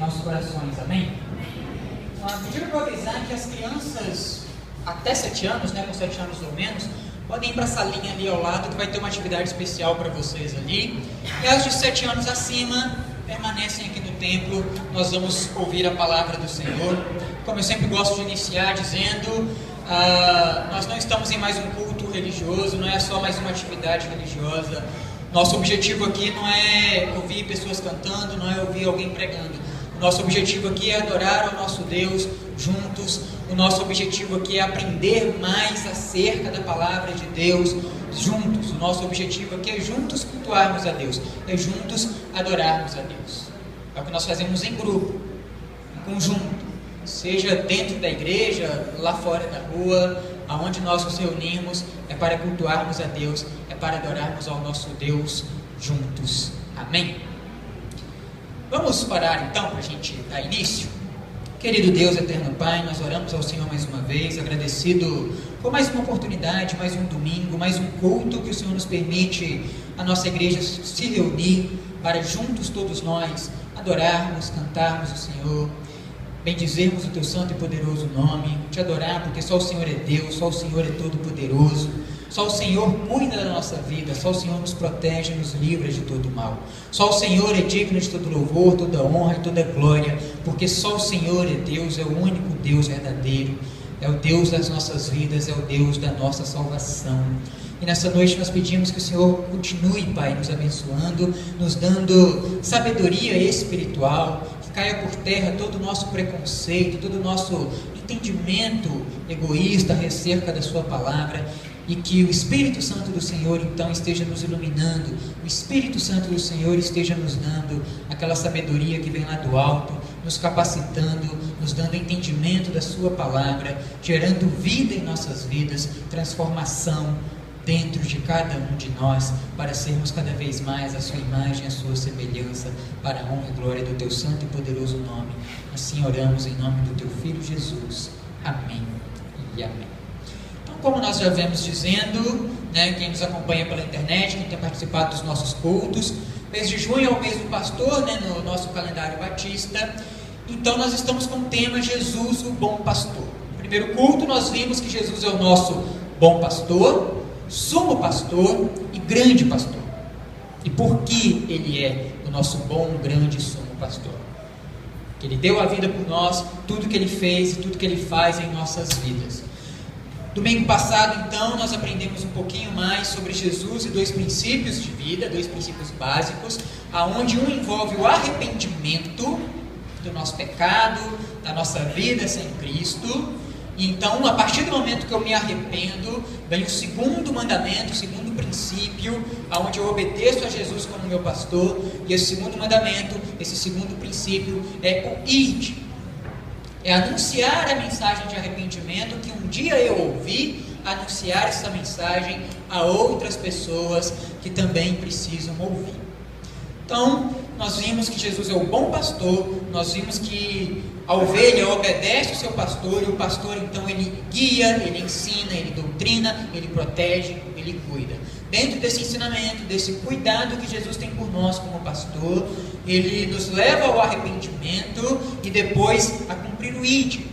nossos corações, amém? Pediram para avisar que as crianças até 7 anos, com 7 anos ou menos, podem ir para a salinha ali ao lado, que vai ter uma atividade especial para vocês ali. E as de 7 anos acima permanecem aqui no templo. Nós vamos ouvir a palavra do Senhor. Como eu sempre gosto de iniciar dizendo, nós não estamos em mais um culto religioso, não é só mais uma atividade religiosa. Nosso objetivo aqui não é ouvir pessoas cantando, não é ouvir alguém pregando. O nosso objetivo aqui é adorar ao nosso Deus juntos. O nosso objetivo aqui é aprender mais acerca da palavra de Deus juntos. O nosso objetivo aqui é juntos cultuarmos a Deus, é juntos adorarmos a Deus. É o que nós fazemos em grupo, em conjunto, seja dentro da igreja, lá fora da rua, aonde nós nos reunimos, é para cultuarmos a Deus, é para adorarmos ao nosso Deus juntos. Amém? Vamos parar então para a gente dar início? Querido Deus, eterno Pai, nós oramos ao Senhor mais uma vez, agradecido por mais uma oportunidade, mais um domingo, mais um culto que o Senhor nos permite a nossa igreja se reunir para juntos todos nós adorarmos, cantarmos o Senhor, bendizermos o Teu santo e poderoso nome, te adorar porque só o Senhor é Deus, só o Senhor é todo poderoso. Só o Senhor cuida da nossa vida, só o Senhor nos protege e nos livra de todo mal. Só o Senhor é digno de todo louvor, toda honra e toda glória, porque só o Senhor é Deus, é o único Deus verdadeiro, é o Deus das nossas vidas, é o Deus da nossa salvação. E nessa noite nós pedimos que o Senhor continue, Pai, nos abençoando, nos dando sabedoria espiritual, que caia por terra todo o nosso preconceito, todo o nosso entendimento egoísta acerca da Sua palavra, e que o Espírito Santo do Senhor então esteja nos iluminando, o Espírito Santo do Senhor esteja nos dando aquela sabedoria que vem lá do alto, nos capacitando, nos dando entendimento da Sua palavra, gerando vida em nossas vidas, transformação dentro de cada um de nós, para sermos cada vez mais a Sua imagem, a Sua semelhança, para a honra e glória do Teu santo e poderoso nome. Assim oramos em nome do Teu Filho Jesus. Amém e amém. Como nós já vemos dizendo, quem nos acompanha pela internet, quem tem participado dos nossos cultos, mês de junho é o mês do pastor, no nosso calendário batista. Então nós estamos com o tema Jesus, o bom pastor. No primeiro culto nós vimos que Jesus é o nosso bom pastor, sumo pastor e grande pastor. E por que Ele é o nosso bom, grande e sumo pastor? Que Ele deu a vida por nós, tudo que Ele fez e tudo que Ele faz em nossas vidas. Domingo passado, então, nós aprendemos um pouquinho mais sobre Jesus e 2 princípios de vida, 2 princípios básicos, aonde um envolve o arrependimento do nosso pecado, da nossa vida sem Cristo. E então, a partir do momento que eu me arrependo, vem o segundo mandamento, o segundo princípio, aonde eu obedeço a Jesus como meu pastor. E esse segundo mandamento, esse segundo princípio é o ide. É anunciar a mensagem de arrependimento que um dia eu ouvi, anunciar essa mensagem a outras pessoas que também precisam ouvir. Então, nós vimos que Jesus é o bom pastor, nós vimos que a ovelha obedece o seu pastor, e o pastor então ele guia, ele ensina, ele doutrina, ele protege, ele cuida. Dentro desse ensinamento, desse cuidado que Jesus tem por nós como pastor, Ele nos leva ao arrependimento e depois a cumprir o ide.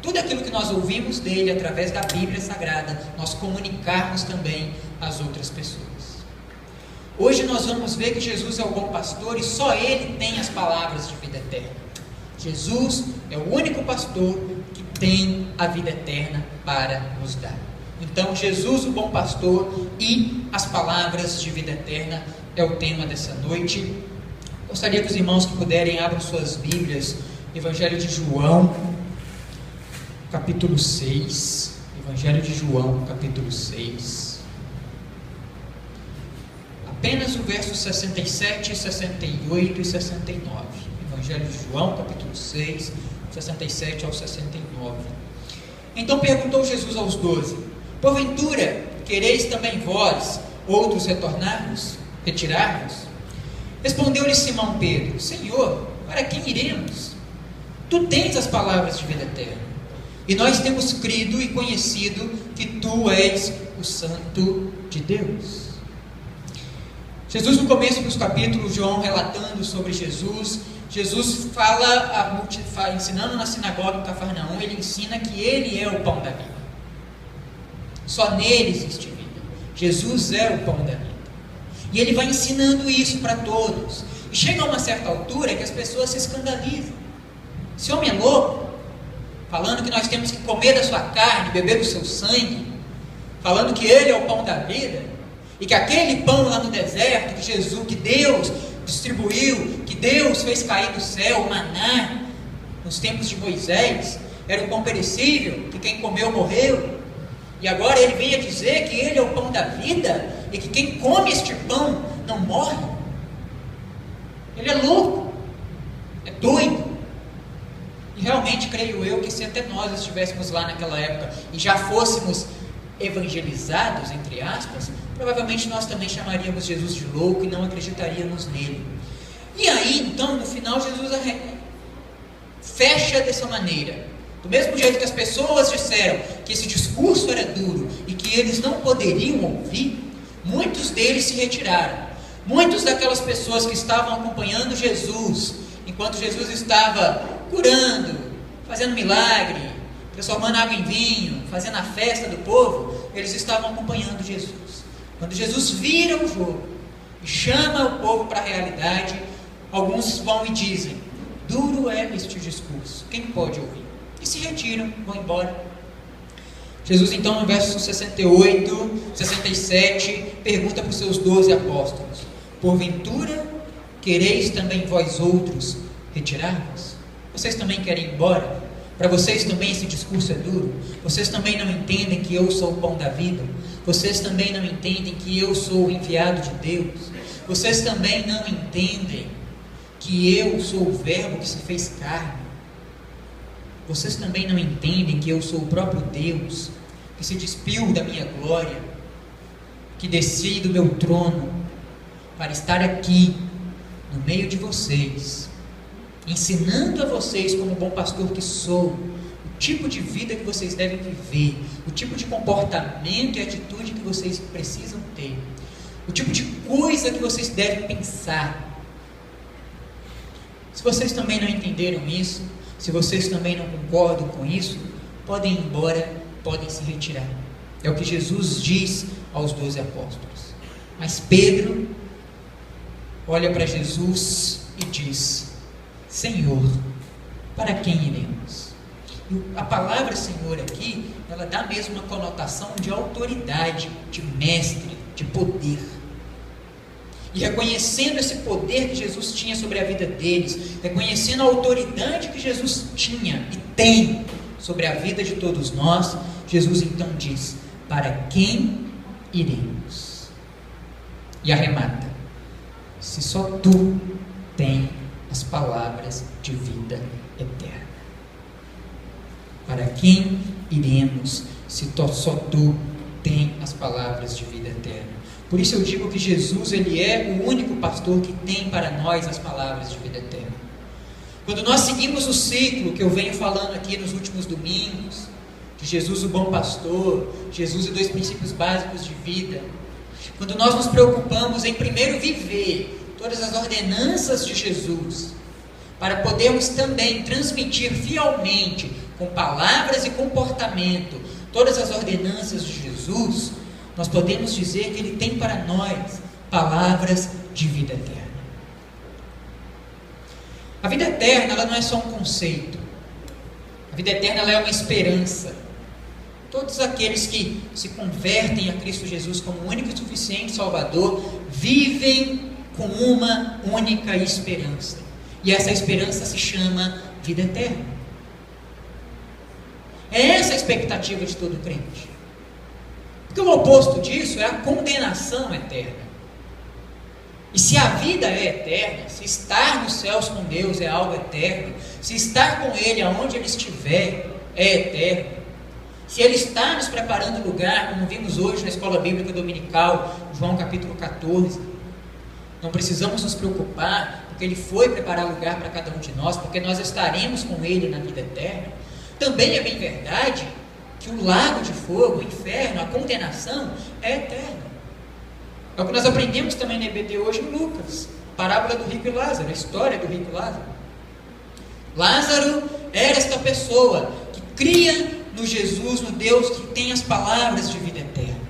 Tudo aquilo que nós ouvimos dele através da Bíblia Sagrada, nós comunicarmos também às outras pessoas. Hoje nós vamos ver que Jesus é o bom pastor e só Ele tem as palavras de vida eterna. Jesus é o único pastor que tem a vida eterna para nos dar. Então, Jesus, o bom pastor e as palavras de vida eterna é o tema dessa noite. Gostaria que os irmãos que puderem abram suas Bíblias, Evangelho de João, capítulo 6. Evangelho de João, capítulo 6. Apenas o verso 67, 68 e 69. Evangelho de João, capítulo 6, 67 ao 69. Então perguntou Jesus aos 12: porventura, quereis também vós, outros retirar-vos? Respondeu-lhe Simão Pedro: Senhor, para quem iremos? Tu tens as palavras de vida eterna, e nós temos crido e conhecido que Tu és o Santo de Deus. Jesus, no começo dos capítulos, João relatando sobre Jesus, Jesus ensinando na sinagoga em Cafarnaum, ele ensina que ele é o pão da vida. Só nele existe vida. Jesus é o pão da vida. E ele vai ensinando isso para todos. E chega a uma certa altura que as pessoas se escandalizam. Esse homem é louco, falando que nós temos que comer da sua carne, beber do seu sangue, falando que ele é o pão da vida, e que aquele pão lá no deserto, que Deus distribuiu, que Deus fez cair do céu, o maná, nos tempos de Moisés, era um pão perecível, que quem comeu morreu. E agora ele vem a dizer que ele é o pão da vida, e que quem come este pão não morre. Ele é louco, é doido. E realmente creio eu que se até nós estivéssemos lá naquela época e já fôssemos evangelizados, entre aspas, provavelmente nós também chamaríamos Jesus de louco e não acreditaríamos nele. E aí, então, no final, Jesus fecha dessa maneira. Do mesmo jeito que as pessoas disseram que esse discurso era duro e que eles não poderiam ouvir, muitos deles se retiraram. Muitos daquelas pessoas que estavam acompanhando Jesus, enquanto Jesus estava curando, fazendo milagre, transformando água em vinho, fazendo a festa do povo, eles estavam acompanhando Jesus. Quando Jesus vira o jogo e chama o povo para a realidade, alguns vão e dizem: duro é este discurso, quem pode ouvir? E se retiram, vão embora. Jesus então no verso 68, 67, pergunta para os seus 12 apóstolos: porventura quereis também vós outros retirar-vos? Vocês também querem ir embora? Para vocês também esse discurso é duro? Vocês também não entendem que eu sou o pão da vida? Vocês também não entendem que eu sou o enviado de Deus? Vocês também não entendem que eu sou o verbo que se fez carne? Vocês também não entendem que eu sou o próprio Deus, que se despiu da minha glória, que desci do meu trono para estar aqui no meio de vocês, ensinando a vocês, como bom pastor que sou, o tipo de vida que vocês devem viver, o tipo de comportamento e atitude que vocês precisam ter, o tipo de coisa que vocês devem pensar. Se vocês também não entenderam isso, se vocês também não concordam com isso, podem ir embora, podem se retirar. É o que Jesus diz aos 12 apóstolos. Mas Pedro olha para Jesus e diz: Senhor, para quem iremos? E a palavra Senhor aqui, ela dá mesmo uma conotação de autoridade, de mestre, de poder. E reconhecendo esse poder que Jesus tinha sobre a vida deles, reconhecendo a autoridade que Jesus tinha e tem sobre a vida de todos nós, Jesus então diz: para quem iremos? E arremata: se só tu tens as palavras de vida eterna. Para quem iremos, se só tu tens as palavras de vida eterna? Por isso eu digo que Jesus, ele é o único pastor que tem para nós as palavras de vida eterna. Quando nós seguimos o ciclo que eu venho falando aqui nos últimos domingos, de Jesus o bom pastor, Jesus e 2 princípios básicos de vida, quando nós nos preocupamos em primeiro viver todas as ordenanças de Jesus, para podermos também transmitir fielmente, com palavras e comportamento, todas as ordenanças de Jesus, nós podemos dizer que Ele tem para nós palavras de vida eterna. A vida eterna, ela não é só um conceito. A vida eterna, ela é uma esperança. Todos aqueles que se convertem a Cristo Jesus como o único e suficiente Salvador, vivem com uma única esperança. E essa esperança se chama vida eterna. É essa a expectativa de todo crente. Porque o oposto disso é a condenação eterna. E se a vida é eterna, se estar nos céus com Deus é algo eterno, se estar com Ele aonde Ele estiver é eterno, se Ele está nos preparando lugar, como vimos hoje na escola bíblica dominical, João capítulo 14, não precisamos nos preocupar, porque Ele foi preparar lugar para cada um de nós, porque nós estaremos com Ele na vida eterna. Também é bem verdade que o lago de fogo, o inferno, a condenação é eterna. É o que nós aprendemos também na EBD hoje em Lucas, parábola do rico e Lázaro, a história do rico e Lázaro. Lázaro era esta pessoa que cria no Jesus, no Deus que tem as palavras de vida eterna.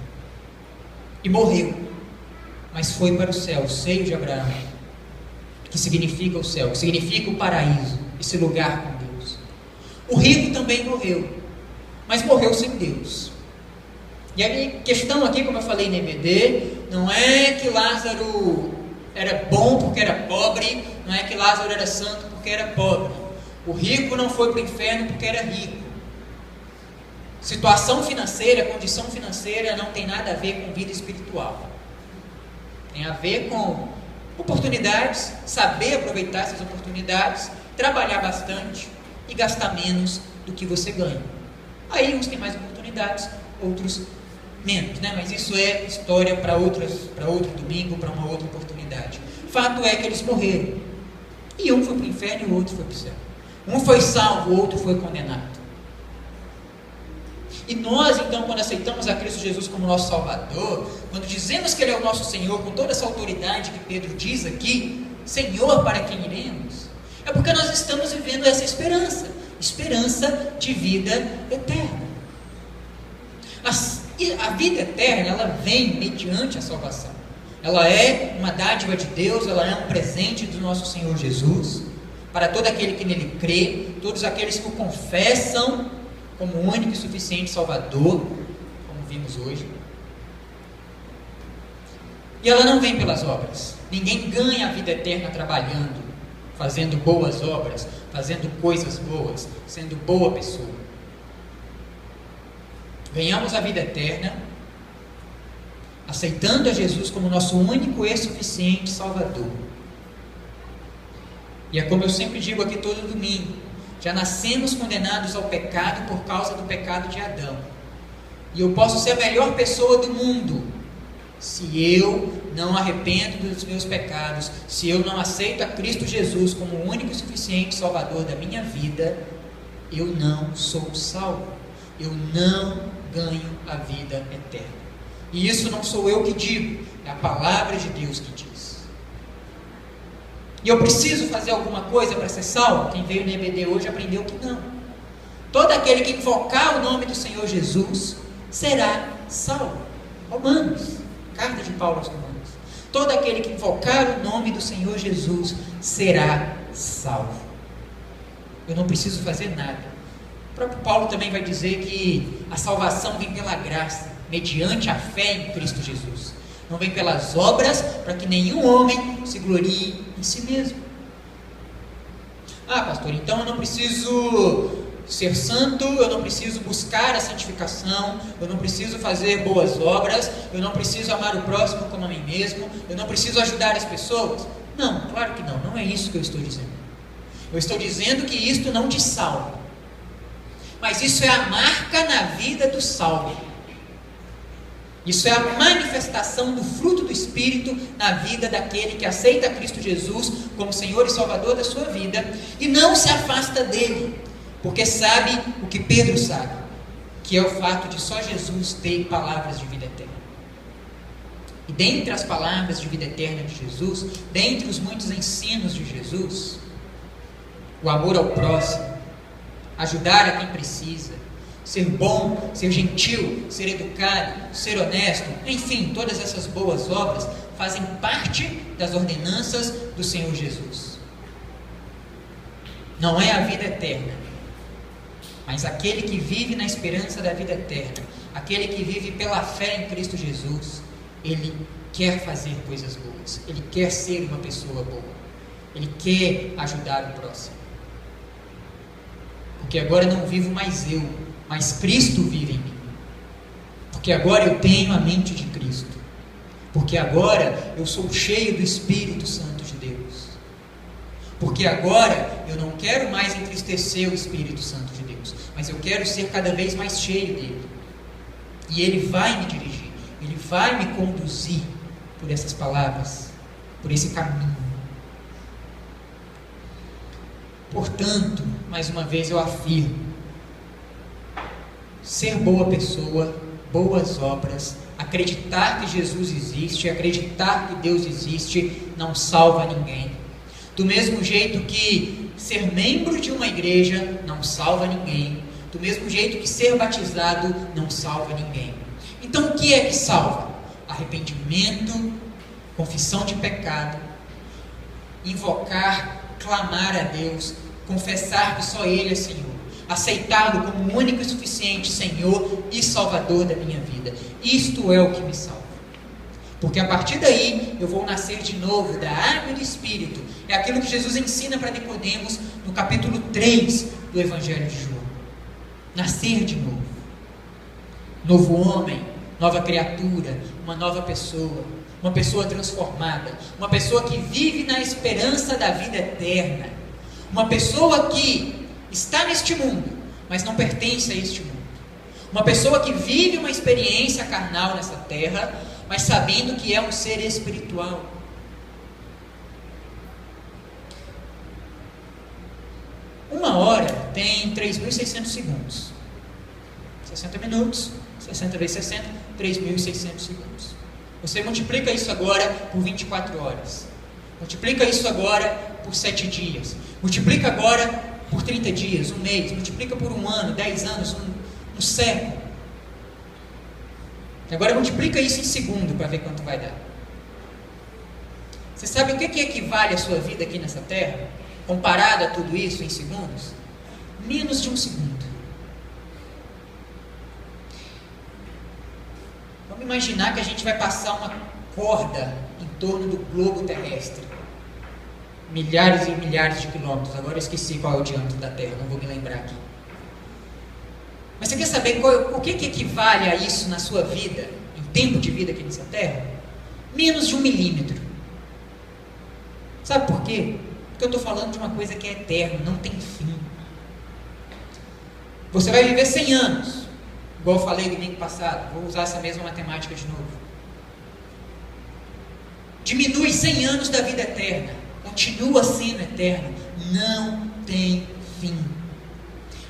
E morreu, mas foi para o céu, o seio de Abraão, que significa o céu, que significa o paraíso, esse lugar com Deus. O rico também morreu, mas morreu sem Deus. E a questão aqui, como eu falei no EBD, não é que Lázaro era bom porque era pobre, não é que Lázaro era santo porque era pobre. O rico não foi para o inferno porque era rico. Situação financeira, condição financeira não tem nada a ver com vida espiritual. Tem a ver com oportunidades, saber aproveitar essas oportunidades, trabalhar bastante e gastar menos do que você ganha. Aí uns têm mais oportunidades, outros menos, né? Mas isso é história para outro domingo, para uma outra oportunidade. Fato é que eles morreram. E um foi para o inferno e o outro foi para o céu. Um foi salvo, o outro foi condenado. E nós, então, quando aceitamos a Cristo Jesus como nosso Salvador, quando dizemos que Ele é o nosso Senhor, com toda essa autoridade que Pedro diz aqui, Senhor, para quem iremos? É porque nós estamos vivendo essa esperança, esperança de vida eterna. A vida eterna, ela vem mediante a salvação. Ela é uma dádiva de Deus, ela é um presente do nosso Senhor Jesus, para todo aquele que nele crê, todos aqueles que o confessam como único e suficiente Salvador, como vimos hoje. E ela não vem pelas obras. Ninguém ganha a vida eterna trabalhando, fazendo boas obras, fazendo coisas boas, sendo boa pessoa. Ganhamos a vida eterna aceitando a Jesus como nosso único e suficiente Salvador. E é como eu sempre digo aqui todo domingo, já nascemos condenados ao pecado por causa do pecado de Adão. E eu posso ser a melhor pessoa do mundo, se eu não arrependo dos meus pecados, se eu não aceito a Cristo Jesus como o único e suficiente Salvador da minha vida, eu não sou salvo. Eu não ganho a vida eterna. E isso não sou eu que digo, é a palavra de Deus que diz. E eu preciso fazer alguma coisa para ser salvo? Quem veio no EBD hoje aprendeu que não. Todo aquele que invocar o nome do Senhor Jesus será salvo. Romanos, carta de Paulo aos Romanos. Todo aquele que invocar o nome do Senhor Jesus será salvo. Eu não preciso fazer nada. O próprio Paulo também vai dizer que a salvação vem pela graça, mediante a fé em Cristo Jesus. Não vem pelas obras, para que nenhum homem se glorie em si mesmo. Ah, pastor, então eu não preciso ser santo, eu não preciso buscar a santificação, eu não preciso fazer boas obras, eu não preciso amar o próximo como a mim mesmo, eu não preciso ajudar as pessoas. Não, claro que não, não é isso que eu estou dizendo. Eu estou dizendo que isto não te salva, mas isso é a marca na vida do salvo. Isso é a manifestação do fruto do Espírito na vida daquele que aceita Cristo Jesus como Senhor e Salvador da sua vida e não se afasta dele, porque sabe o que Pedro sabe, que é o fato de só Jesus ter palavras de vida eterna. E dentre as palavras de vida eterna de Jesus, dentre os muitos ensinos de Jesus, o amor ao próximo, ajudar a quem precisa, ser bom, ser gentil, ser educado, ser honesto, enfim, todas essas boas obras fazem parte das ordenanças do Senhor Jesus. Não é a vida eterna, mas aquele que vive na esperança da vida eterna, aquele que vive pela fé em Cristo Jesus, ele quer fazer coisas boas, ele quer ser uma pessoa boa, ele quer ajudar o próximo. Porque agora não vivo mais eu, mas Cristo vive em mim. Porque agora eu tenho a mente de Cristo. Porque agora eu sou cheio do Espírito Santo de Deus. Porque agora eu não quero mais entristecer o Espírito Santo de Deus, mas eu quero ser cada vez mais cheio dele. E ele vai me dirigir, ele vai me conduzir por essas palavras, por esse caminho. Portanto, mais uma vez eu afirmo, ser boa pessoa, boas obras, acreditar que Jesus existe, acreditar que Deus existe, não salva ninguém. Do mesmo jeito que ser membro de uma igreja não salva ninguém, do mesmo jeito que ser batizado não salva ninguém. Então o que é que salva? Arrependimento, confissão de pecado, invocar, clamar a Deus, confessar que só Ele é Senhor, aceitá-lo como o único e suficiente Senhor e Salvador da minha vida. Isto é o que me salva. Porque a partir daí eu vou nascer de novo da água e do Espírito. É aquilo que Jesus ensina para Nicodemos no capítulo 3 do Evangelho de João. Nascer de novo. Novo homem, nova criatura, uma nova pessoa, uma pessoa transformada, uma pessoa que vive na esperança da vida eterna, uma pessoa que está neste mundo, mas não pertence a este mundo, uma pessoa que vive uma experiência carnal nessa terra, mas sabendo que é um ser espiritual. Uma hora tem 3.600 segundos. 60 minutos, 60 vezes 60, 3.600 segundos. Você multiplica isso agora por 24 horas. Multiplica isso agora por 7 dias. Multiplica agora por 30 dias, um mês. Multiplica por um ano, 10 anos, um século. Agora multiplica isso em segundo para ver quanto vai dar. Você sabe o que equivale à sua vida aqui nessa terra? Comparado a tudo isso em segundos? Menos de um segundo. Vamos imaginar que a gente vai passar uma corda em torno do globo terrestre. Milhares e milhares de quilômetros. Agora eu esqueci qual é o diâmetro da Terra, não vou me lembrar aqui. Mas você quer saber o que equivale a isso na sua vida, em tempo de vida aqui nessa terra? Menos de 1 milímetro. Sabe por quê? Porque eu estou falando de uma coisa que é eterna, não tem fim. Você vai viver 100 anos, igual eu falei domingo passado, vou usar essa mesma matemática de novo. Diminui 100 anos da vida eterna, continua sendo eterno, não tem fim.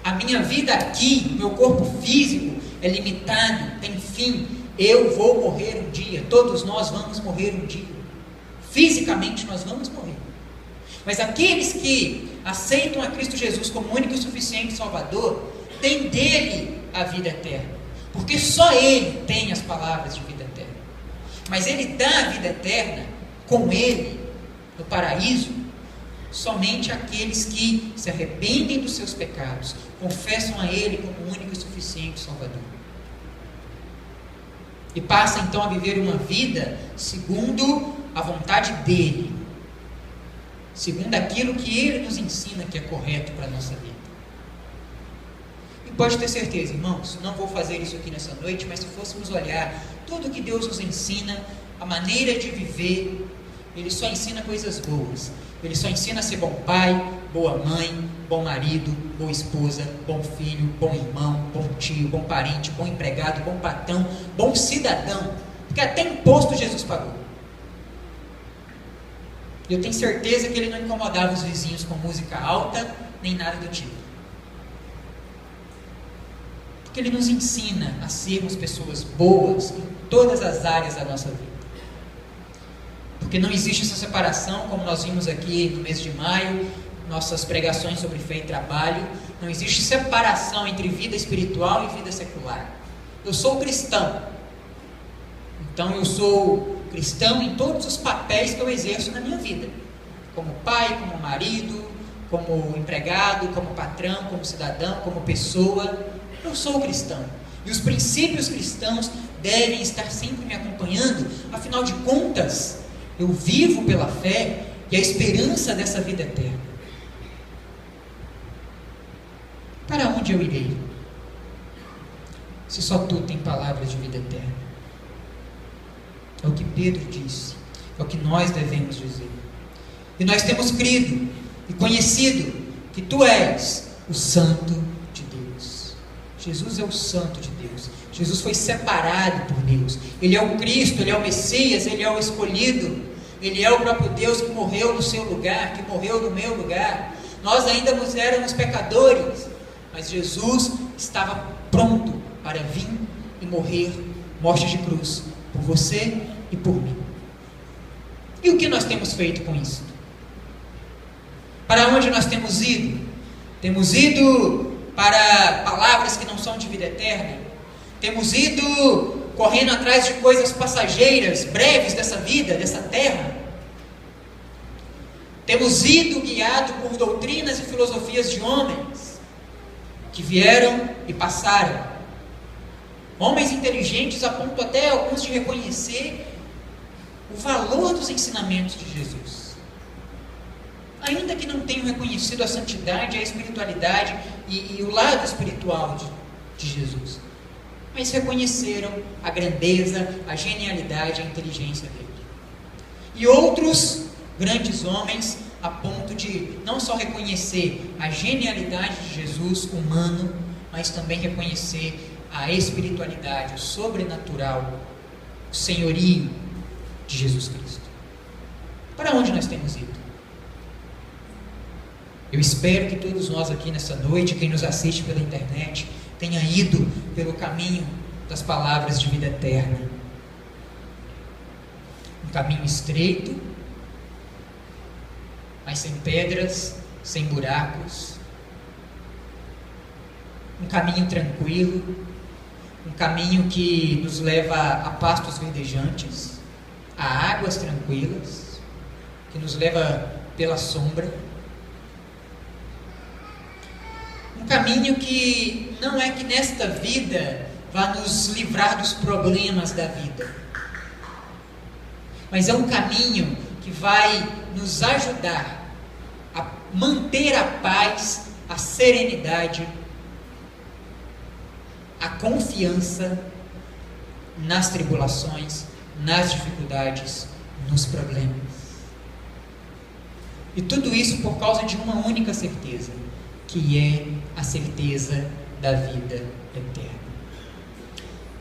A minha vida aqui, meu corpo físico é limitado, tem fim. Eu vou morrer um dia, todos nós vamos morrer um dia. Fisicamente nós vamos morrer. Mas aqueles que aceitam a Cristo Jesus como único e suficiente Salvador, têm dele a vida eterna. Porque só Ele tem as palavras de vida eterna. Mas Ele dá a vida eterna com Ele, no paraíso, somente aqueles que se arrependem dos seus pecados, confessam a Ele como o único e suficiente Salvador. E passam então a viver uma vida segundo a vontade dEle, segundo aquilo que Ele nos ensina que é correto para a nossa vida. E pode ter certeza, irmãos, não vou fazer isso aqui nessa noite, mas se fôssemos olhar tudo que Deus nos ensina, a maneira de viver, Ele só ensina coisas boas. Ele só ensina a ser bom pai, boa mãe, bom marido, boa esposa, bom filho, bom irmão, bom tio, bom parente, bom empregado, bom patrão, bom cidadão. Porque até imposto Jesus pagou. E eu tenho certeza que Ele não incomodava os vizinhos com música alta, nem nada do tipo. Porque Ele nos ensina a sermos pessoas boas em todas as áreas da nossa vida. Porque não existe essa separação, como nós vimos aqui no mês de maio, nossas pregações sobre fé e trabalho. Não existe separação entre vida espiritual e vida secular. Eu sou cristão. Então eu sou cristão em todos os papéis que eu exerço na minha vida. Como pai, como marido, como empregado, como patrão, como cidadão, como pessoa. Eu sou cristão. E os princípios cristãos devem estar sempre me acompanhando. Afinal de contas, eu vivo pela fé e a esperança dessa vida eterna. Para onde eu irei? Se só Tu tem palavras de vida eterna. É o que Pedro disse. É o que nós devemos dizer. E nós temos crido e conhecido que Tu és o Santo de Deus. Jesus é o Santo de Deus. Jesus foi separado por Deus. Ele é o Cristo, Ele é o Messias, Ele é o escolhido. Ele é o próprio Deus que morreu no seu lugar, que morreu no meu lugar. Nós ainda éramos pecadores, mas Jesus estava pronto para vir e morrer, morte de cruz, por você e por mim. E o que nós temos feito com isso? Para onde nós temos ido? Temos ido para palavras que não são de vida eterna? Temos ido correndo atrás de coisas passageiras, breves dessa vida, dessa terra? Temos ido guiado por doutrinas e filosofias de homens que vieram e passaram. Homens inteligentes a ponto até alguns de reconhecer o valor dos ensinamentos de Jesus. Ainda que não tenham reconhecido a santidade, a espiritualidade e o lado espiritual de Jesus. Mas reconheceram a grandeza, a genialidade, a inteligência dele. E outros grandes homens a ponto de não só reconhecer a genialidade de Jesus humano, mas também reconhecer a espiritualidade, o sobrenatural, o senhorio de Jesus Cristo. Para onde nós temos ido? Eu espero que todos nós aqui nessa noite, quem nos assiste pela internet, tenha ido pelo caminho das palavras de vida eterna. Um caminho estreito, mas sem pedras, sem buracos. Um caminho tranquilo, um caminho que nos leva a pastos verdejantes, a águas tranquilas, que nos leva pela sombra. Um caminho que não é que nesta vida vá nos livrar dos problemas da vida, mas é um caminho que vai nos ajudar a manter a paz, a serenidade, a confiança nas tribulações, nas dificuldades, nos problemas. E tudo isso por causa de uma única certeza, que é a certeza da vida eterna.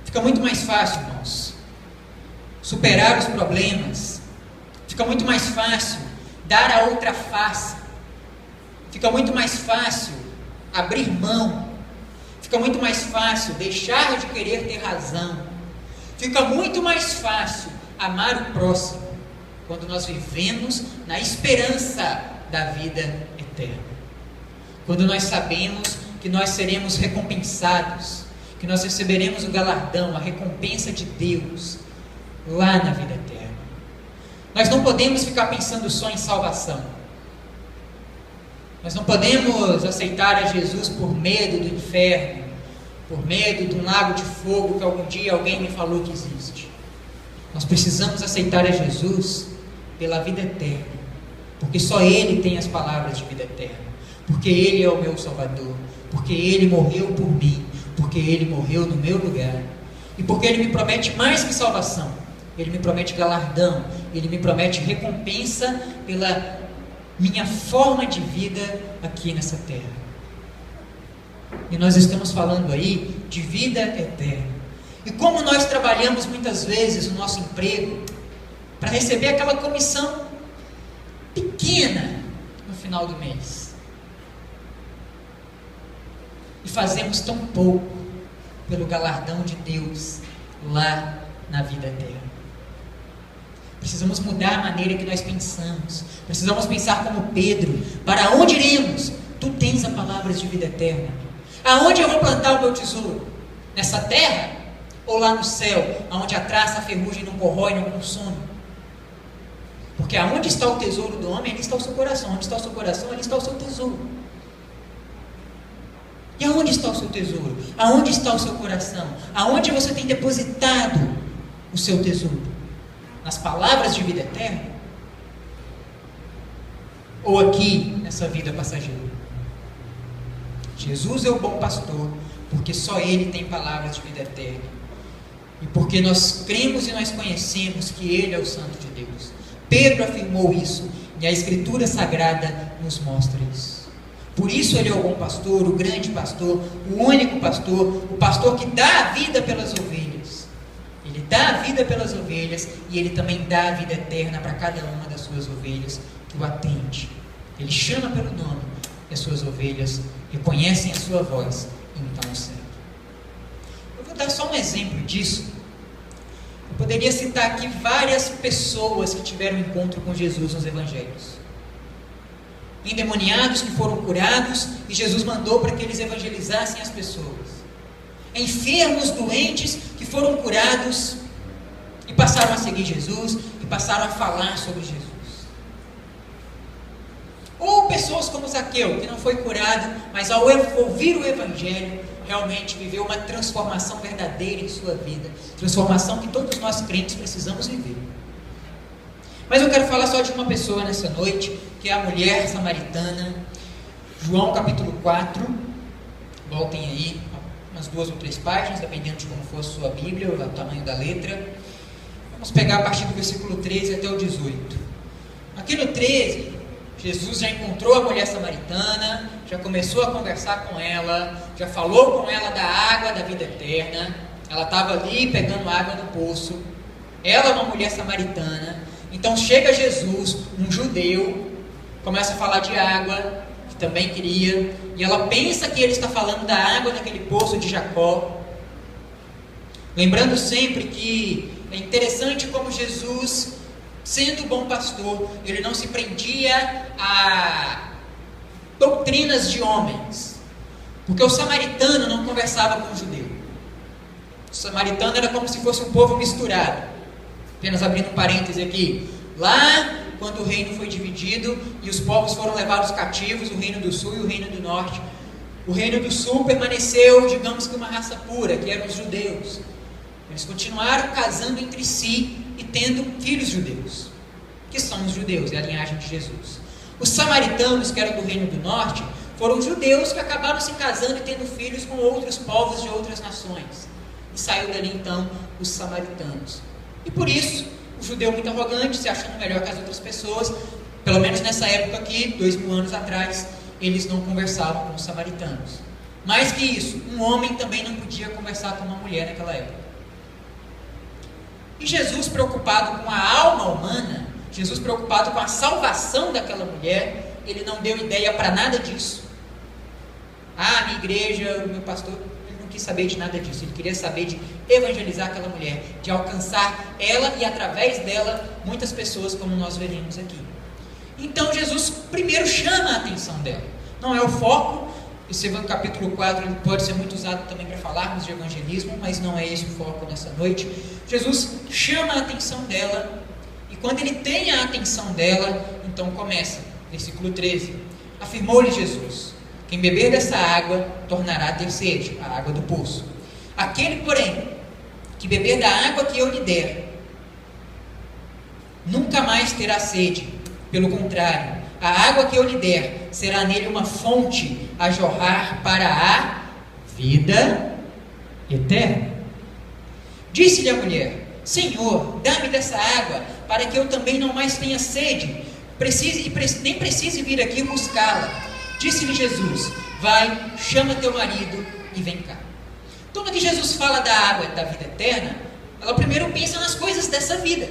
Fica muito mais fácil, irmãos, superar os problemas. Fica muito mais fácil dar a outra face. Fica muito mais fácil abrir mão. Fica muito mais fácil deixar de querer ter razão. Fica muito mais fácil amar o próximo quando nós vivemos na esperança da vida eterna. Quando nós sabemos que nós seremos recompensados, que nós receberemos o galardão, a recompensa de Deus lá na vida eterna. Nós não podemos ficar pensando só em salvação. Nós não podemos aceitar a Jesus por medo do inferno, por medo de um lago de fogo que algum dia alguém me falou que existe. Nós precisamos aceitar a Jesus pela vida eterna, porque só Ele tem as palavras de vida eterna, porque Ele é o meu Salvador, porque Ele morreu por mim, porque Ele morreu no meu lugar, e porque Ele me promete mais que salvação. Ele me promete galardão, Ele me promete recompensa pela minha forma de vida aqui nessa terra. E nós estamos falando aí de vida eterna. E como nós trabalhamos muitas vezes no nosso emprego para receber aquela comissão pequena no final do mês, e fazemos tão pouco pelo galardão de Deus lá na vida eterna. Precisamos mudar a maneira que nós pensamos. Precisamos pensar como Pedro: para onde iremos? Tu tens a palavra de vida eterna. Aonde eu vou plantar o meu tesouro? Nessa terra? Ou lá no céu, onde a traça, a ferrugem não corrói, não consome? Porque aonde está o tesouro do homem, ali está o seu coração. Onde está o seu coração, ali está o seu tesouro. E aonde está o seu tesouro? Aonde está o seu coração? Aonde você tem depositado o seu tesouro? Nas palavras de vida eterna? Ou aqui, nessa vida passageira? Jesus é o bom pastor, porque só Ele tem palavras de vida eterna. E porque nós cremos e nós conhecemos que Ele é o Santo de Deus. Pedro afirmou isso, e a Escritura Sagrada nos mostra isso. Por isso Ele é o bom pastor, o grande pastor, o único pastor, o pastor que dá a vida pelas ovelhas. Ele dá a vida pelas ovelhas, e Ele também dá a vida eterna para cada uma das suas ovelhas que o atende. Ele chama pelo nome, e as suas ovelhas reconhecem a sua voz, e então o servem. Eu vou dar só um exemplo disso. Eu poderia citar aqui várias pessoas que tiveram encontro com Jesus nos evangelhos. endemoniados que foram curados e Jesus mandou para que eles evangelizassem as pessoas, enfermos, doentes que foram curados e passaram a seguir Jesus e passaram a falar sobre Jesus. Ou pessoas como Zaqueu, que não foi curado, mas ao ouvir o Evangelho, realmente viveu uma transformação verdadeira em sua vida, transformação que todos nós crentes precisamos viver. Mas eu quero falar só de uma pessoa nessa noite, que é a mulher samaritana. João capítulo 4, voltem aí umas 2 ou 3 páginas, dependendo de como for a sua Bíblia, o tamanho da letra. Vamos pegar a partir do versículo 13 até o 18. Aqui no 13, Jesus já encontrou a mulher samaritana, já começou a conversar com ela, já falou com ela da água da vida eterna. Ela estava ali pegando água no poço. Ela é uma mulher samaritana. Então chega Jesus, um judeu, começa a falar de água, que também queria, e ela pensa que ele está falando da água daquele poço de Jacó. Lembrando sempre que é interessante como Jesus, sendo bom pastor, ele não se prendia a doutrinas de homens, porque o samaritano não conversava com o judeu. O samaritano era como se fosse um povo misturado. Apenas abrindo um parêntese aqui. Lá, quando o reino foi dividido e os povos foram levados cativos, o reino do sul e o reino do norte, o reino do sul permaneceu, digamos que uma raça pura, que eram os judeus. Eles continuaram casando entre si e tendo filhos judeus, que são os judeus, é a linhagem de Jesus. Os samaritanos, que eram do reino do norte, foram judeus que acabaram se casando e tendo filhos com outros povos de outras nações. E saiu dali então os samaritanos. E por isso, o judeu muito arrogante, se achando melhor que as outras pessoas, pelo menos nessa época aqui, 2000 anos atrás, eles não conversavam com os samaritanos. Mais que isso, um homem também não podia conversar com uma mulher naquela época. E Jesus, preocupado com a alma humana, Jesus preocupado com a salvação daquela mulher, ele não deu ideia para nada disso. Ah, minha igreja, o meu pastor, ele não quis saber de nada disso. Ele queria saber de evangelizar aquela mulher, de alcançar ela e através dela muitas pessoas, como nós veremos aqui. Então Jesus primeiro chama a atenção dela. Não é o foco. Esse capítulo 4 ele pode ser muito usado também para falarmos de evangelismo, mas não é esse o foco nessa noite. Jesus chama a atenção dela, e quando ele tem a atenção dela, então começa, versículo 13: afirmou-lhe Jesus: quem beber dessa água tornará a ter sede, a água do poço. Aquele, porém, que beber da água que eu lhe der, nunca mais terá sede. Pelo contrário, a água que eu lhe der será nele uma fonte a jorrar para a vida eterna. Disse-lhe a mulher: Senhor, dá-me dessa água, para que eu também não mais tenha sede, nem precise vir aqui buscá-la. Disse-lhe Jesus: vai, chama teu marido e vem cá. Então, quando Jesus fala da água da vida eterna, ela primeiro pensa nas coisas dessa vida.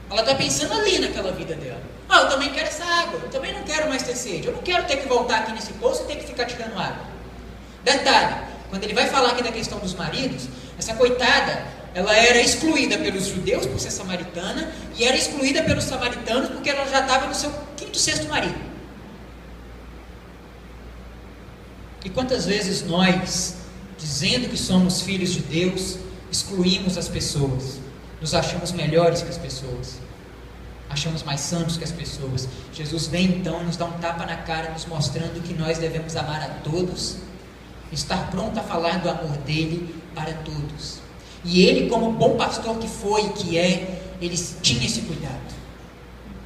Ela está pensando ali naquela vida dela. Ah, eu também quero essa água, eu também não quero mais ter sede, eu não quero ter que voltar aqui nesse poço e ter que ficar tirando água. Detalhe, quando ele vai falar aqui da questão dos maridos, essa coitada, ela era excluída pelos judeus por ser samaritana, e era excluída pelos samaritanos porque ela já estava no seu 5º, 6º marido. E quantas vezes nós, dizendo que somos filhos de Deus, excluímos as pessoas, nos achamos melhores que as pessoas, achamos mais santos que as pessoas. Jesus vem então e nos dá um tapa na cara, nos mostrando que nós devemos amar a todos, estar pronto a falar do amor dele para todos. E ele, como bom pastor que foi e que é, ele tinha esse cuidado.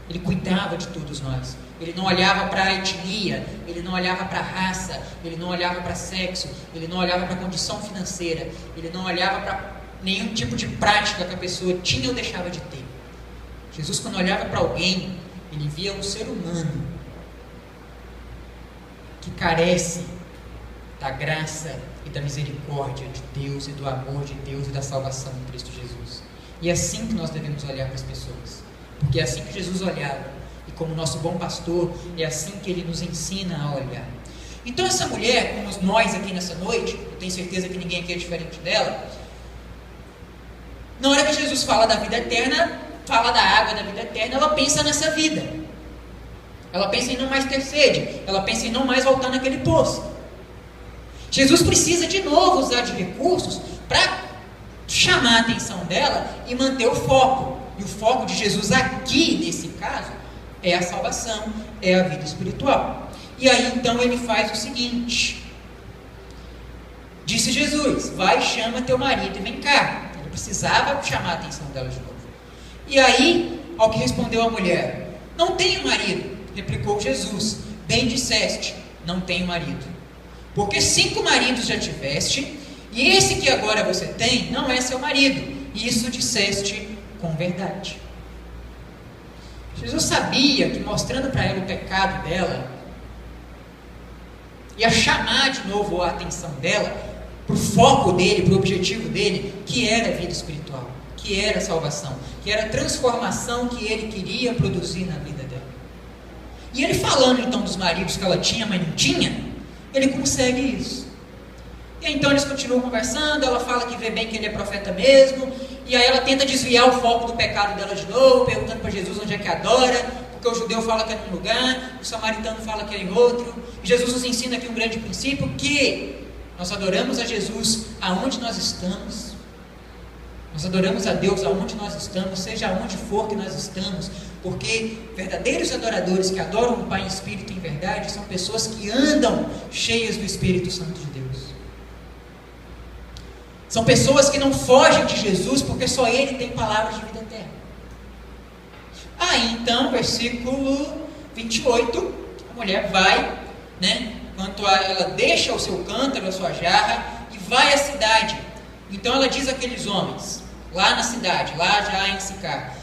Ele cuidava de todos nós. Ele não olhava para a etnia, ele não olhava para a raça, ele não olhava para sexo, ele não olhava para a condição financeira, ele não olhava para nenhum tipo de prática que a pessoa tinha ou deixava de ter. Jesus, quando olhava para alguém, ele via um ser humano que carece da graça e da misericórdia de Deus e do amor de Deus e da salvação em Cristo Jesus. E é assim que nós devemos olhar para as pessoas, porque é assim que Jesus olhava, e como nosso bom pastor, é assim que ele nos ensina a olhar. Então essa mulher, como nós aqui nessa noite, eu tenho certeza que ninguém aqui é diferente dela, na hora que Jesus fala da vida eterna, fala da água da vida eterna, ela pensa nessa vida. Ela pensa em não mais ter sede. Ela pensa em não mais voltar naquele poço. Jesus precisa de novo usar de recursos para chamar a atenção dela e manter o foco. E o foco de Jesus aqui, nesse caso, é a salvação, é a vida espiritual. E aí então ele faz o seguinte: disse Jesus, vai, chama teu marido e vem cá. Ele precisava chamar a atenção dela de novo. E aí, ao que respondeu a mulher, não tenho marido. Replicou Jesus, bem disseste, não tenho marido. Porque 5 maridos já tiveste, e esse que agora você tem não é seu marido. Isso disseste com verdade. Jesus sabia que mostrando para ela o pecado dela, ia chamar de novo a atenção dela para o foco dele, para o objetivo dele, que era a vida espiritual, que era a salvação, que era a transformação que ele queria produzir na vida dela. E ele falando então dos maridos que ela tinha, mas não tinha, ele consegue isso. E então eles continuam conversando, ela fala que vê bem que ele é profeta mesmo, e aí ela tenta desviar o foco do pecado dela de novo, perguntando para Jesus onde é que adora, porque o judeu fala que é num lugar, o samaritano fala que é em outro. E Jesus nos ensina aqui um grande princípio, que nós adoramos a Jesus aonde nós estamos, nós adoramos a Deus aonde nós estamos, seja aonde for que nós estamos, porque verdadeiros adoradores que adoram o Pai em Espírito e em verdade, são pessoas que andam cheias do Espírito Santo de Deus. São pessoas que não fogem de Jesus, porque só Ele tem palavras de vida eterna. Aí então, versículo 28, a mulher vai, enquanto ela deixa o seu cântaro, a sua jarra, e vai à cidade. Então ela diz àqueles homens, lá na cidade, lá já em Sicar: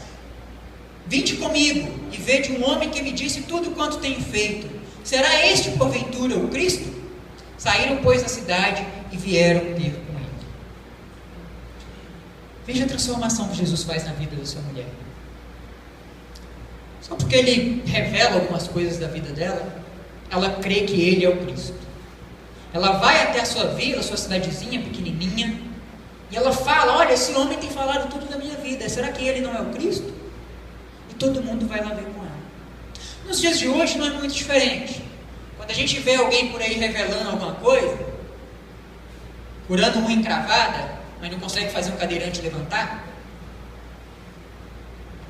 vinde comigo e vede um homem que me disse tudo quanto tenho feito. Será este porventura o Cristo? Saíram, pois, da cidade e vieram ter com ele. Veja a transformação que Jesus faz na vida dessa mulher. Só porque ele revela algumas coisas da vida dela, ela crê que ele é o Cristo. Ela vai até a sua vila, a sua cidadezinha pequenininha, e ela fala: olha, esse homem tem falado tudo da minha vida, será que ele não é o Cristo? E todo mundo vai lá ver com ela. Nos dias de hoje não é muito diferente. Quando a gente vê alguém por aí revelando alguma coisa, curando uma encravada, mas não consegue fazer um cadeirante levantar,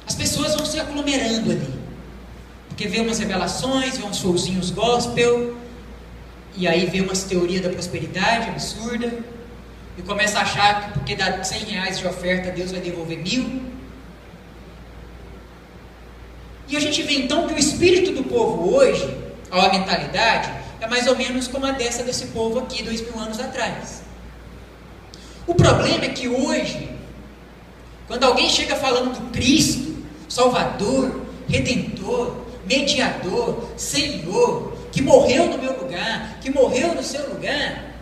as pessoas vão se aglomerando ali, porque vê umas revelações, vê uns showzinhos gospel, e aí vê umas teorias da prosperidade absurda, e começa a achar que porque dá R$100 de oferta, Deus vai devolver 1.000. E a gente vê então que o espírito do povo hoje, a mentalidade, é mais ou menos como a desse povo aqui 2000 anos atrás. O problema é que hoje, quando alguém chega falando do Cristo, Salvador, Redentor, Mediador, Senhor, que morreu no meu lugar, que morreu no seu lugar,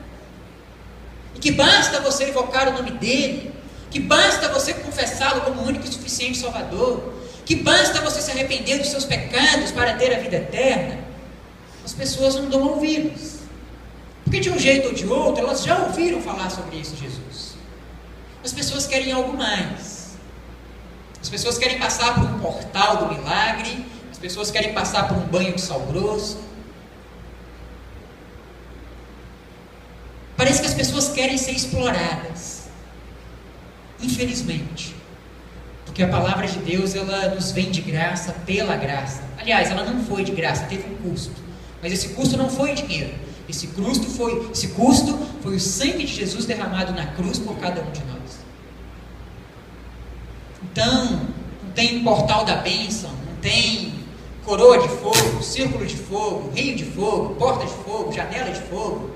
e que basta você evocar o nome dele, que basta você confessá-lo como o único e suficiente Salvador, que basta você se arrepender dos seus pecados para ter a vida eterna, as pessoas não dão ouvidos. Porque de um jeito ou de outro, elas já ouviram falar sobre isso, Jesus. As pessoas querem algo mais. As pessoas querem passar por um portal do milagre. As pessoas querem passar por um banho de sal grosso. Parece que as pessoas querem ser exploradas. Infelizmente. Porque a palavra de Deus, ela nos vem de graça, pela graça. Aliás, ela não foi de graça, teve um custo. Mas esse custo não foi dinheiro. Esse custo foi o sangue de Jesus derramado na cruz por cada um de nós. Então, não tem portal da bênção, não tem coroa de fogo, círculo de fogo, rio de fogo, porta de fogo, janela de fogo,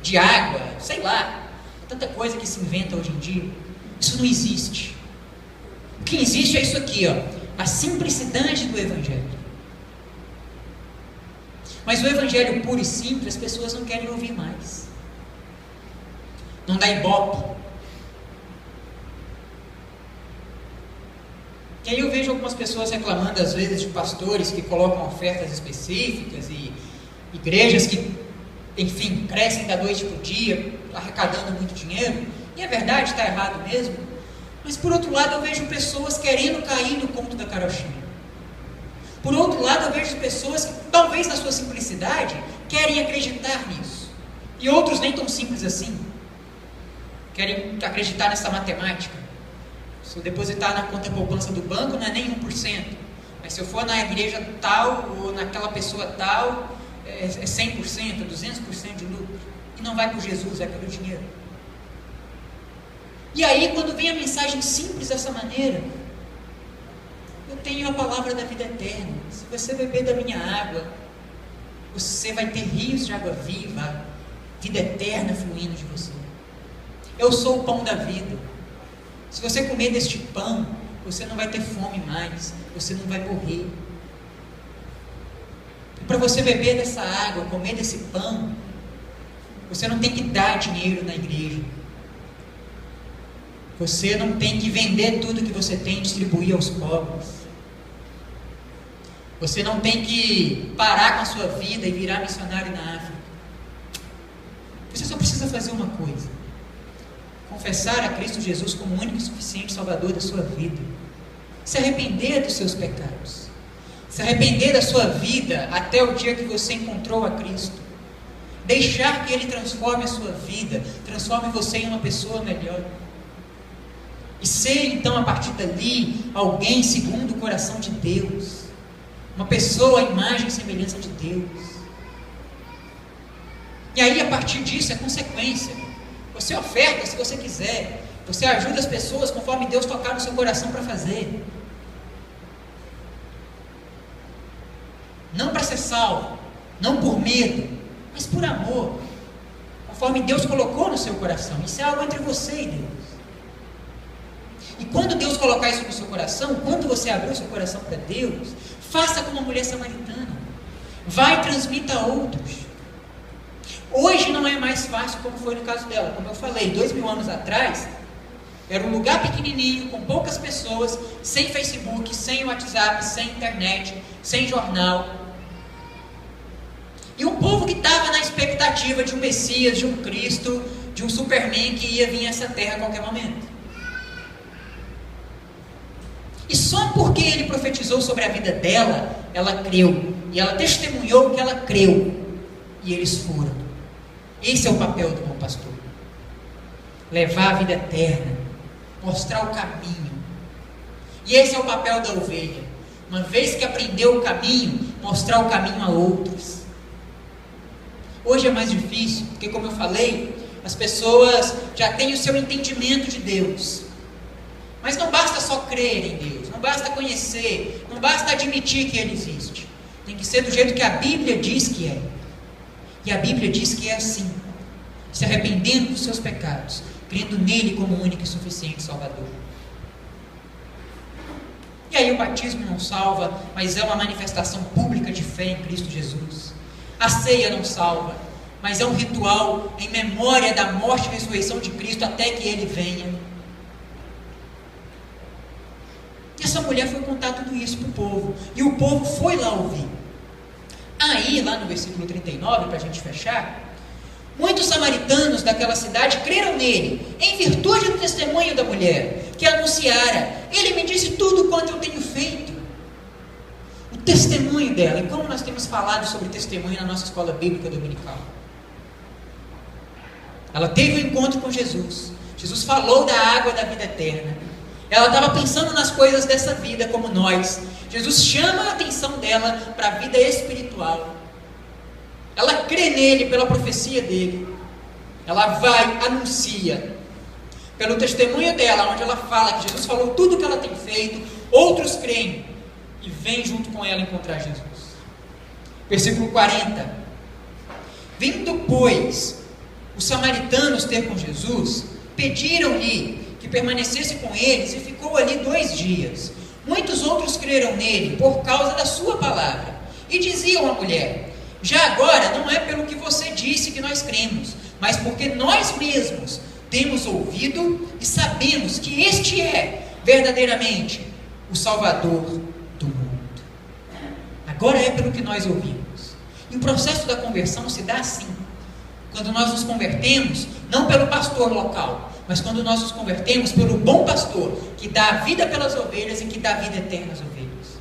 de água, sei lá. Tanta coisa que se inventa hoje em dia. Isso não existe. O que existe é isso aqui, ó, a simplicidade do Evangelho. Mas o Evangelho puro e simples, as pessoas não querem ouvir mais. Não dá ibope. E aí eu vejo algumas pessoas reclamando às vezes de pastores que colocam ofertas específicas e igrejas que, enfim, crescem da noite para o dia, arrecadando muito dinheiro. E é verdade, está errado mesmo. Mas por outro lado eu vejo pessoas querendo cair no conto da carochinha. Por outro lado eu vejo pessoas que talvez na sua simplicidade, querem acreditar nisso. E outros nem tão simples assim. Querem acreditar nessa matemática. Se eu depositar na conta poupança do banco, não é nem 1%. Mas se eu for na igreja tal, ou naquela pessoa tal, é 100%, 200% de lucro. E não vai por Jesus, é pelo dinheiro. E aí, quando vem a mensagem simples dessa maneira, eu tenho a palavra da vida eterna. Se você beber da minha água, você vai ter rios de água viva, vida eterna fluindo de você. Eu sou o pão da vida. Se você comer deste pão, você não vai ter fome mais, você não vai morrer. E para você beber dessa água, comer desse pão, você não tem que dar dinheiro na igreja. Você não tem que vender tudo que você tem e distribuir aos pobres. Você não tem que parar com a sua vida e virar missionário na África. Você só precisa fazer uma coisa: confessar a Cristo Jesus como o único e suficiente Salvador da sua vida. Se arrepender dos seus pecados. Se arrepender da sua vida até o dia que você encontrou a Cristo. Deixar que Ele transforme a sua vida, transforme você em uma pessoa melhor. E ser então, a partir dali, alguém segundo o coração de Deus. Uma pessoa à imagem e semelhança de Deus. E aí, a partir disso, é consequência. Você oferta se você quiser. Você ajuda as pessoas conforme Deus tocar no seu coração para fazer. Não para ser salvo, não por medo, mas por amor. Conforme Deus colocou no seu coração. Isso é algo entre você e Deus. E quando Deus colocar isso no seu coração, quando você abrir o seu coração para Deus, faça como a mulher samaritana. Vai e transmita a outros. Hoje não é mais fácil como foi no caso dela. Como eu falei, 2000 anos atrás, era um lugar pequenininho, com poucas pessoas, sem Facebook, sem WhatsApp, sem internet, sem jornal. E um povo que estava na expectativa de um Messias, de um Cristo, de um Superman que ia vir a essa terra a qualquer momento. E só porque ele profetizou sobre a vida dela, ela creu. E ela testemunhou que ela creu. E eles foram. Esse é o papel do bom pastor. Levar a vida eterna. Mostrar o caminho. E esse é o papel da ovelha. Uma vez que aprendeu o caminho, mostrar o caminho a outros. Hoje é mais difícil, porque como eu falei, as pessoas já têm o seu entendimento de Deus. Mas não basta só crer em Deus, não basta conhecer, não basta admitir que Ele existe. Tem que ser do jeito que a Bíblia diz que é. E a Bíblia diz que é assim: se arrependendo dos seus pecados, crendo nele como o único e suficiente Salvador. E aí o batismo não salva, mas é uma manifestação pública de fé em Cristo Jesus. A ceia não salva, mas é um ritual em memória da morte e ressurreição de Cristo até que Ele venha. E essa mulher foi contar tudo isso para o povo. E o povo foi lá ouvir. Aí, lá no versículo 39, para a gente fechar, muitos samaritanos daquela cidade creram nele, em virtude do testemunho da mulher, que anunciara: ele me disse tudo quanto eu tenho feito. O testemunho dela, e como nós temos falado sobre testemunho na nossa escola bíblica dominical. Ela teve um encontro com Jesus. Jesus falou da água da vida eterna. Ela estava pensando nas coisas dessa vida como nós. Jesus chama a atenção dela para a vida espiritual. Ela crê nele pela profecia dele. Ela vai, anuncia. Pelo testemunho dela, onde ela fala que Jesus falou tudo o que ela tem feito, outros creem e vêm junto com ela encontrar Jesus. Versículo 40. Vindo, pois, os samaritanos ter com Jesus, pediram-lhe que permanecesse com eles, e ficou ali 2 dias. Muitos outros creram nele por causa da sua palavra, e diziam à mulher: já agora não é pelo que você disse que nós cremos, mas porque nós mesmos temos ouvido e sabemos que este é verdadeiramente o Salvador do mundo. Agora é pelo que nós ouvimos. E o processo da conversão se dá assim: quando nós nos convertemos, não pelo pastor local, mas quando nós nos convertemos pelo bom pastor, que dá a vida pelas ovelhas e que dá a vida eterna às ovelhas.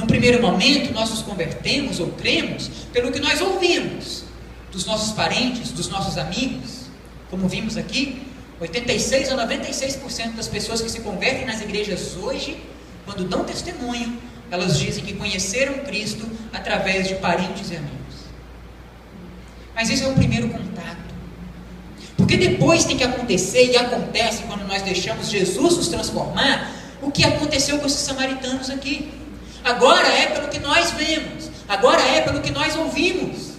Num primeiro momento, nós nos convertemos ou cremos pelo que nós ouvimos dos nossos parentes, dos nossos amigos. Como vimos aqui, 86 a 96% das pessoas que se convertem nas igrejas hoje, quando dão testemunho, elas dizem que conheceram Cristo através de parentes e amigos. Mas esse é o primeiro contato. Porque depois tem que acontecer, e acontece quando nós deixamos Jesus nos transformar, o que aconteceu com esses samaritanos aqui. Agora é pelo que nós vemos, agora é pelo que nós ouvimos.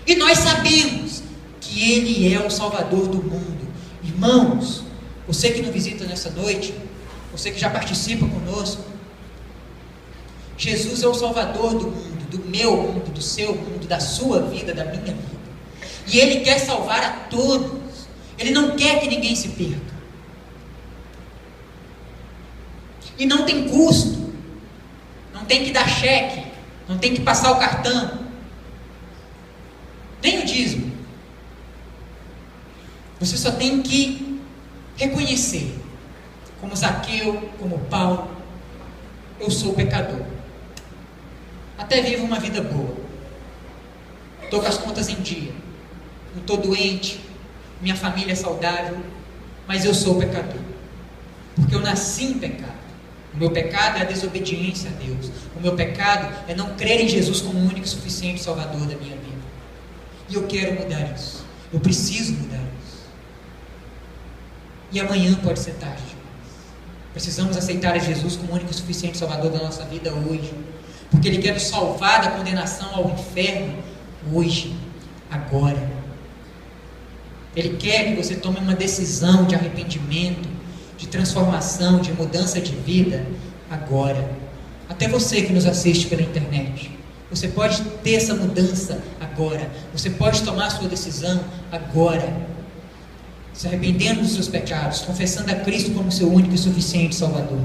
E nós sabemos que Ele é o Salvador do mundo. Irmãos, você que nos visita nessa noite, você que já participa conosco, Jesus é o Salvador do mundo, do meu mundo, do seu mundo, da sua vida, da minha vida. E Ele quer salvar a todos. Ele não quer que ninguém se perca. E não tem custo. Não tem que dar cheque. Não tem que passar o cartão. Nem o dízimo. Você só tem que reconhecer, como Zaqueu, como Paulo, eu sou pecador. Até vivo uma vida boa. Estou com as contas em dia. Não estou doente. Minha família é saudável. Mas eu sou pecador. Porque eu nasci em pecado. O meu pecado é a desobediência a Deus. O meu pecado é não crer em Jesus como o único e suficiente Salvador da minha vida. E eu quero mudar isso. Eu preciso mudar isso. E amanhã pode ser tarde. Precisamos aceitar a Jesus como o único e suficiente Salvador da nossa vida hoje. Porque Ele quer nos salvar da condenação ao inferno hoje, agora. Ele quer que você tome uma decisão de arrependimento, de transformação, de mudança de vida, agora. Até você que nos assiste pela internet. Você pode ter essa mudança agora. Você pode tomar a sua decisão agora. Se arrependendo dos seus pecados, confessando a Cristo como seu único e suficiente Salvador.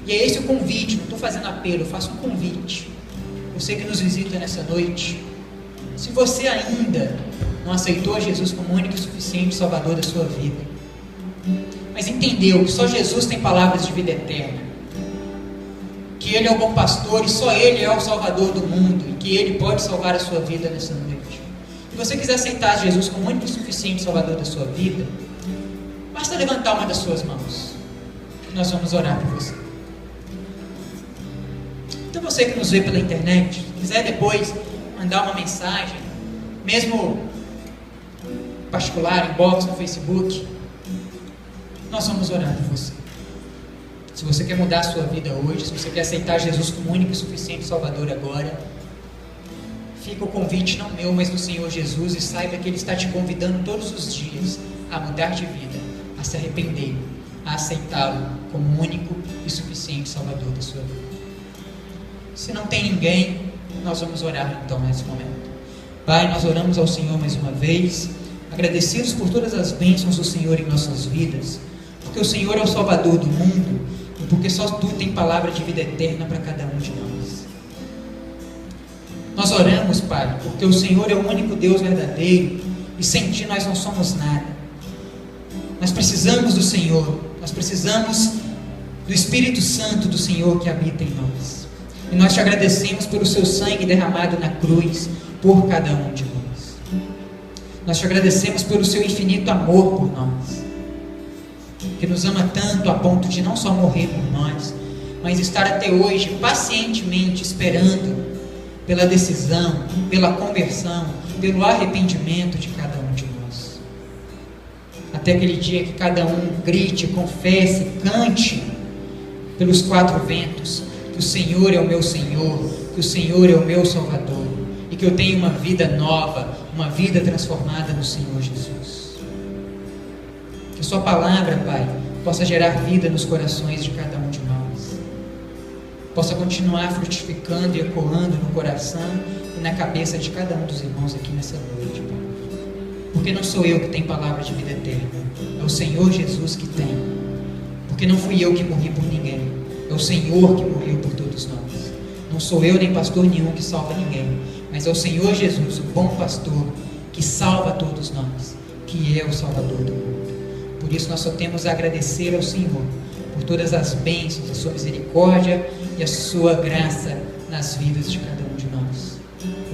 E é esse o convite, não estou fazendo apelo, eu faço um convite. Você que nos visita nessa noite, se você ainda não aceitou Jesus como o único e suficiente Salvador da sua vida, mas entendeu que só Jesus tem palavras de vida eterna, que Ele é o bom pastor e só Ele é o Salvador do mundo, e que Ele pode salvar a sua vida nessa noite. Se você quiser aceitar Jesus como o único e suficiente Salvador da sua vida, basta levantar uma das suas mãos, e nós vamos orar por você. Então você que nos vê pela internet, se quiser depois mandar uma mensagem, mesmo particular, inbox no Facebook, nós vamos orar por você. Se você quer mudar a sua vida hoje, se você quer aceitar Jesus como único e suficiente Salvador agora, fica o convite não meu, mas do Senhor Jesus, e saiba que Ele está te convidando todos os dias a mudar de vida, a se arrepender, a aceitá-lo como único e suficiente Salvador da sua vida. Se não tem ninguém, nós vamos orar então nesse momento. Pai, nós oramos ao Senhor mais uma vez, agradecidos por todas as bênçãos do Senhor em nossas vidas, porque o Senhor é o Salvador do mundo, e porque só Tu tem palavra de vida eterna para cada um de nós. Nós oramos, Pai, porque o Senhor é o único Deus verdadeiro, e sem Ti nós não somos nada. Nós precisamos do Senhor, nós precisamos do Espírito Santo do Senhor que habita em nós. E nós Te agradecemos pelo Seu sangue derramado na cruz por cada um de nós. Nós Te agradecemos pelo Seu infinito amor por nós, que nos ama tanto a ponto de não só morrer por nós, mas estar até hoje pacientemente esperando pela decisão, pela conversão, pelo arrependimento de cada um de nós. Até aquele dia que cada um grite, confesse, cante pelos quatro ventos que o Senhor é o meu Senhor, que o Senhor é o meu Salvador, e que eu tenho uma vida nova, uma vida transformada no Senhor Jesus. Que a Sua palavra, Pai, possa gerar vida nos corações de cada um de nós, possa continuar frutificando e ecoando no coração e na cabeça de cada um dos irmãos aqui nessa noite, Pai. Porque não sou eu que tenho palavra de vida eterna, é o Senhor Jesus que tem. Porque não fui eu que morri por ninguém, é o Senhor que morreu por todos nós. Não sou eu nem pastor nenhum que salva ninguém, mas é o Senhor Jesus, o bom pastor, que salva todos nós, que é o Salvador do mundo. Por isso nós só temos a agradecer ao Senhor por todas as bênçãos, a sua misericórdia e a sua graça nas vidas de cada um de nós.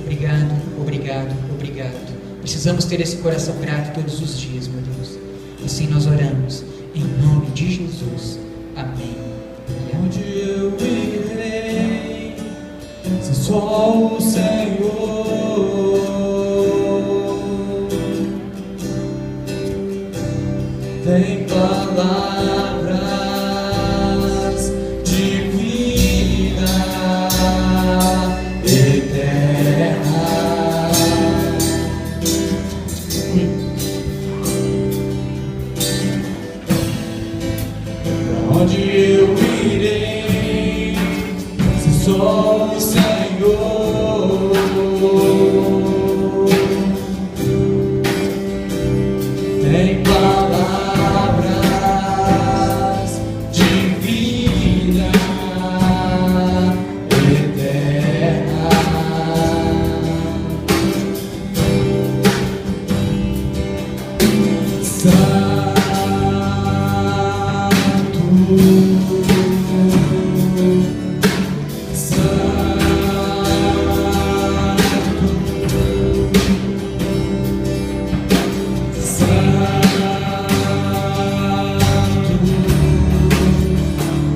Obrigado, obrigado, obrigado. Precisamos ter esse coração grato todos os dias, meu Deus. Assim nós oramos, em nome de Jesus. Amém. Onde eu irei, se só o Senhor tem palavras de vida eterna. Pra onde eu irei, se só o Senhor tem palavras de vida eterna.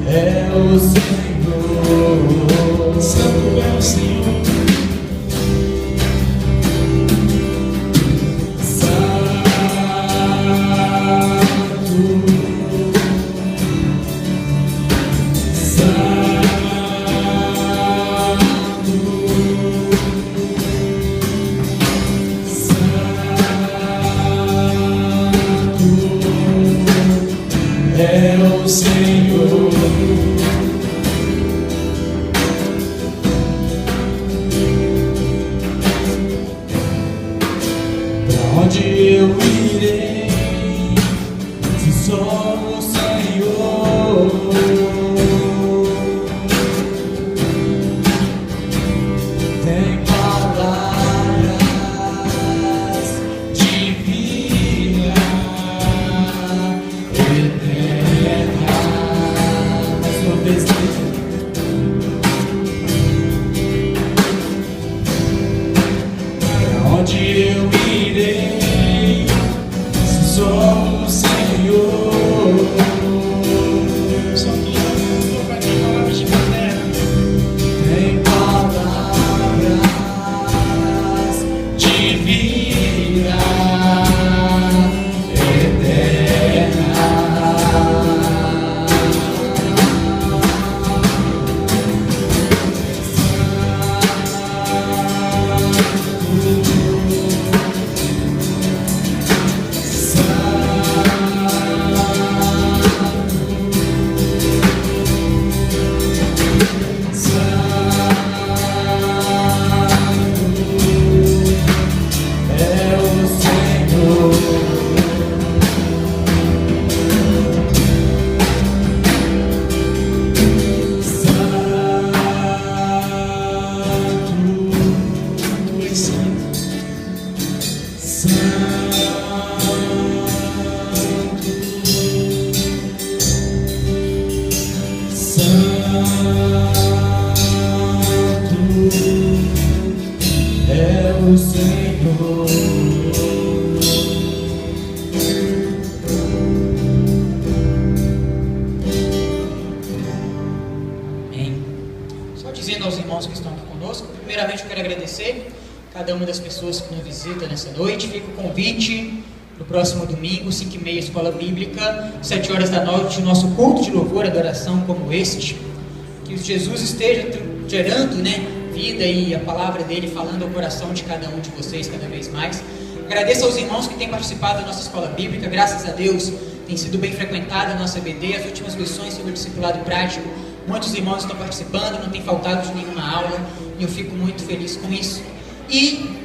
É o Senhor, Santo é o Senhor, é o Senhor. Pra onde eu irei, se só o Senhor tem palavras de vida eterna. Mais uma vez, pra onde eu irei, se só o Senhor Só que eu vai ter palavras de vida. tem palavras de vida eterna. É o Senhor. É o Senhor. Amém. Só dizendo aos irmãos que estão aqui conosco, primeiramente eu quero agradecer cada uma das pessoas que nos visita nessa noite. Fica o convite no próximo domingo, 5h30, Escola Bíblica, 7 horas da noite, nosso culto de louvor e adoração como este. Que Jesus esteja gerando, vida e a palavra dele falando ao coração de cada um de vocês cada vez mais. Agradeço aos irmãos que têm participado da nossa Escola Bíblica. Graças a Deus tem sido bem frequentada a nossa EBD, as últimas lições sobre o discipulado prático. Muitos irmãos estão participando, não tem faltado de nenhuma aula, e eu fico muito feliz com isso. E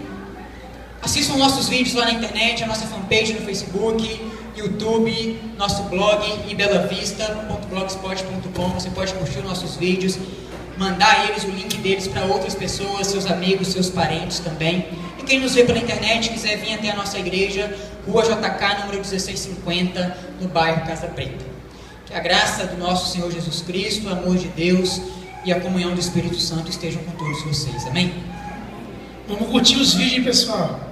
assistam nossos vídeos lá na internet, a nossa fanpage no Facebook, YouTube, nosso blog ibelavista.blogspot.com. Você pode curtir os nossos vídeos, mandar eles, o link deles para outras pessoas, seus amigos, seus parentes também. E quem nos vê pela internet, quiser vir até a nossa igreja, Rua JK, número 1650, no bairro Casa Preta. Que a graça do nosso Senhor Jesus Cristo, o amor de Deus e a comunhão do Espírito Santo estejam com todos vocês. Amém? Vamos curtir os vídeos, pessoal.